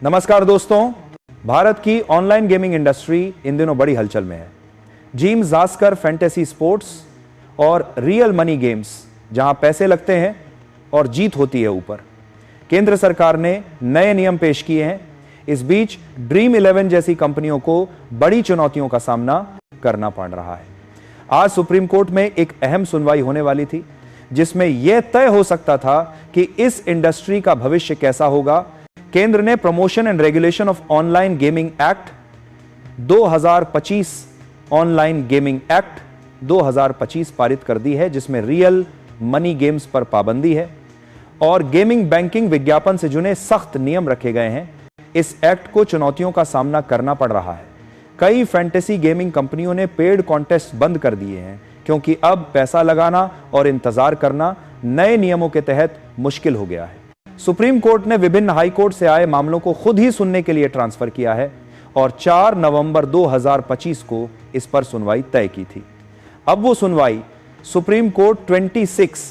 नमस्कार दोस्तों, भारत की ऑनलाइन गेमिंग इंडस्ट्री इन दिनों बड़ी हलचल में है। जीम जास्कर फैंटेसी स्पोर्ट्स और रियल मनी गेम्स जहां पैसे लगते हैं और जीत होती है ऊपर। केंद्र सरकार ने नए नियम पेश किए हैं। इस बीच ड्रीम 11 जैसी कंपनियों को बड़ी चुनौतियों का सामना करना पड़ रहा है। आज सुप्रीम कोर्ट में एक अहम सुनवाई होने वाली थी जिसमें यह तय हो सकता था कि इस इंडस्ट्री का भविष्य कैसा होगा। केंद्र ने promotion and regulation of online gaming act 2025 online gaming act 2025 पारित कर दी है, जिसमें रियल मनी गेम्स पर पाबंदी है और गेमिंग बैंकिंग विज्ञापन से जुड़े सख्त नियम रखे गए हैं। इस एक्ट को चुनौतियों का सामना करना पड़ रहा है। कई फैंटेसी गेमिंग कंपनियों ने पेड कॉन्टेस्ट बंद कर दिए हैं क्योंकि अब पैसा लगाना और इंतजार करना नए नियमों के तहत मुश्किल हो गया है। सुप्रीम कोर्ट ने विभिन्न हाई कोर्ट से आए मामलों को खुद ही सुनने के लिए ट्रांसफर किया है और 4 नवंबर 2025 को इस पर सुनवाई तय की थी। अब वो सुनवाई सुप्रीम कोर्ट 26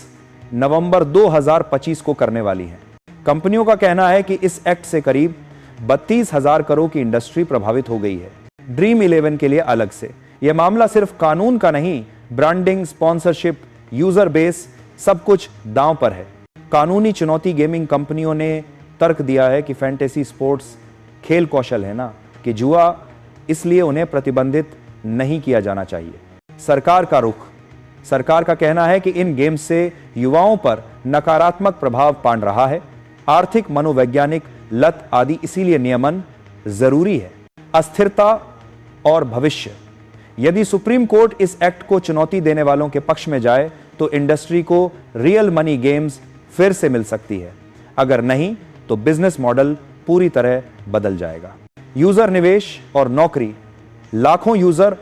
नवंबर 2025 को करने वाली है। कंपनियों का कहना है कि इस एक्ट से करीब 32,000 करोड़ की इंडस्ट्री प्रभावित हो गई है, ड्रीम 11 के लिए अलग से। यह मामला सिर्फ कानून का नहीं, ब्रांडिंग, स्पॉन्सरशिप, यूजर बेस सब कुछ दांव पर है। कानूनी चुनौती गेमिंग कंपनियों ने तर्क दिया है कि फैंटेसी स्पोर्ट्स खेल कौशल है ना कि जुआ, इसलिए उन्हें प्रतिबंधित नहीं किया जाना चाहिए। सरकार का रुख, सरकार का कहना है कि इन गेम्स से युवाओं पर नकारात्मक प्रभाव पड़ रहा है, आर्थिक, मनोवैज्ञानिक लत आदि, इसीलिए नियमन जरूरी है। अस्थिरता और भविष्य, यदि सुप्रीम कोर्ट इस एक्ट को चुनौती देने वालों के पक्ष में जाए तो इंडस्ट्री को रियल मनी गेम्स फिर से मिल सकती है, अगर नहीं तो बिजनेस मॉडल पूरी तरह बदल जाएगा। यूजर निवेश और नौकरी, लाखों यूजर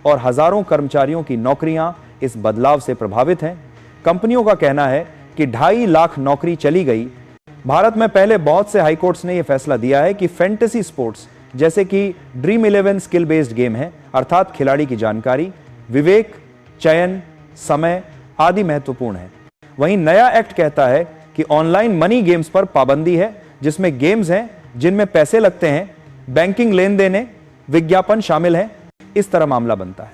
और हजारों कर्मचारियों की नौकरियां इस बदलाव से प्रभावित हैं। कंपनियों का कहना है कि 2.5 लाख नौकरी चली गई। भारत में पहले बहुत से हाई कोर्ट्स ने यह फैसला दिया है कि फैंटेसी स्पोर्ट्स जैसे कि ड्रीम 11 स्किल बेस्ड गेम है, अर्थात खिलाड़ी की जानकारी, विवेक, चयन, समय आदि महत्वपूर्ण है। वहीं नया एक्ट कहता है कि ऑनलाइन मनी गेम्स पर पाबंदी है, जिसमें गेम्स हैं जिनमें पैसे लगते हैं, बैंकिंग लेन देन, विज्ञापन शामिल है। इस तरह मामला बनता है।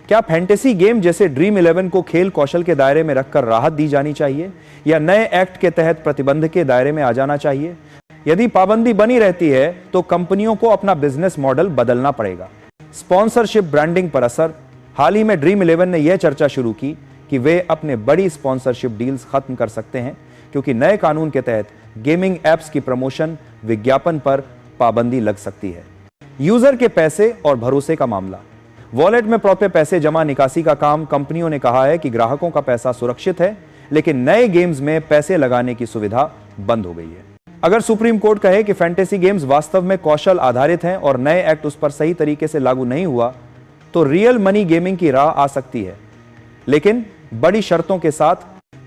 क्या फैंटेसी गेम जैसे ड्रीम 11 को खेल कौशल के दायरे में रखकर राहत दी जानी चाहिए या नए एक्ट के तहत प्रतिबंध के दायरे में आ जाना चाहिए? यदि पाबंदी बनी रहती है तो कंपनियों को अपना बिजनेस मॉडल बदलना पड़ेगा। स्पॉन्सरशिप, ब्रांडिंग पर असर, हाल ही में ड्रीम 11 ने यह चर्चा शुरू की कि वे अपने बड़ी स्पॉन्सरशिप डील्स खत्म कर सकते हैं क्योंकि नए कानून के तहत गेमिंग एप्स की प्रमोशन, विज्ञापन पर पाबंदी लग सकती है। यूजर के पैसे और भरोसे का मामला, वॉलेट में प्रॉपर पैसे जमा निकासी का काम, कंपनियों ने कहा है कि ग्राहकों का पैसा सुरक्षित है, लेकिन नए गेम्स में पैसे लगाने की सुविधा बंद हो गई है। अगर सुप्रीम कोर्ट कहे कि फैंटेसी गेम्स वास्तव में कौशल आधारित हैं और नए एक्ट उस पर सही तरीके से लागू नहीं हुआ तो रियल मनी गेमिंग की राह आ सकती है, लेकिन बड़ी शर्तों के साथ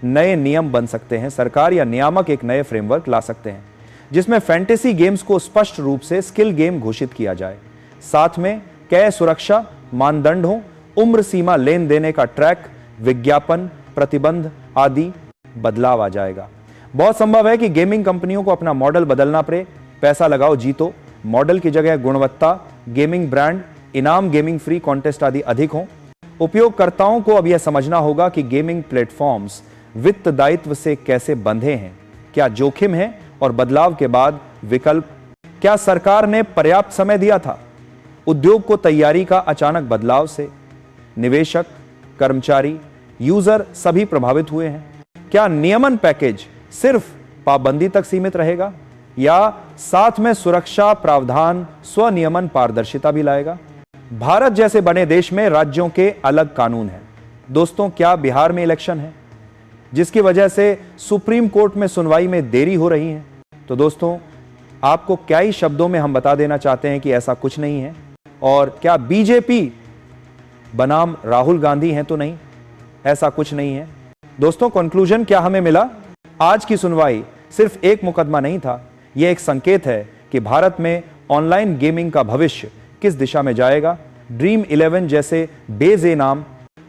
नए नियम बन सकते हैं। सरकार या नियामक एक नए फ्रेमवर्क ला सकते हैं जिसमें फैंटेसी गेम्स को स्पष्ट रूप से स्किल गेम घोषित किया जाए, साथ में कई सुरक्षा मानदंड हो, उम्र सीमा, लेन देने का ट्रैक, विज्ञापन, प्रतिबंध आदि बदलाव आ जाएगा। बहुत संभव है कि गेमिंग कंपनियों को अपना मॉडल बदलना पड़े। पैसा लगाओ जीतो मॉडल की जगह गुणवत्ता, गेमिंग ब्रांड, इनाम, गेमिंग फ्री कॉन्टेस्ट आदि अधिक हों। उपयोगकर्ताओं को अब यह समझना होगा कि गेमिंग प्लेटफॉर्म्स वित्त दायित्व से कैसे बंधे हैं, क्या जोखिम है और बदलाव के बाद विकल्प। क्या सरकार ने पर्याप्त समय दिया था? उद्योग को तैयारी का अचानक बदलाव से निवेशक, कर्मचारी, यूजर सभी प्रभावित हुए हैं। क्या नियमन पैकेज सिर्फ पाबंदी तक सीमित रहेगा या साथ में सुरक्षा प्रावधान, स्वनियमन, पारदर्शिता भी लाएगा? भारत जैसे बड़े देश में राज्यों के अलग कानून हैं। दोस्तों, क्या बिहार में इलेक्शन है जिसकी वजह से सुप्रीम कोर्ट में सुनवाई में देरी हो रही है? तो दोस्तों, आपको क्या ही शब्दों में हम बता देना चाहते हैं कि ऐसा कुछ नहीं है। और क्या बीजेपी बनाम राहुल गांधी हैं? तो नहीं, ऐसा कुछ नहीं है। दोस्तों, कंक्लूजन क्या हमें मिला? आज की सुनवाई सिर्फ एक मुकदमा नहीं था, यह एक संकेत है कि भारत में ऑनलाइन गेमिंग का भविष्य किस दिशा में जाएगा। ड्रीम 11 जैसे बेनाम,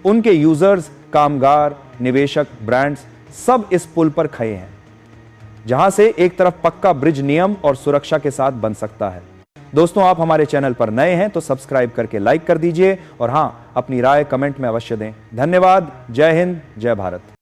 उनके यूजर्स, कामगार, निवेशक, ब्रांड्स सब इस पुल पर खड़े हैं। जहां से एक तरफ पक्का ब्रिज नियम और सुरक्षा के साथ बन सकता है। दोस्तों, आप हमारे चैनल पर नए हैं तो सब्सक्राइब करके लाइक कर दीजिए और हां, अपनी राय कमेंट में अवश्य दें। धन्यवाद। जय हिंद, जय भारत।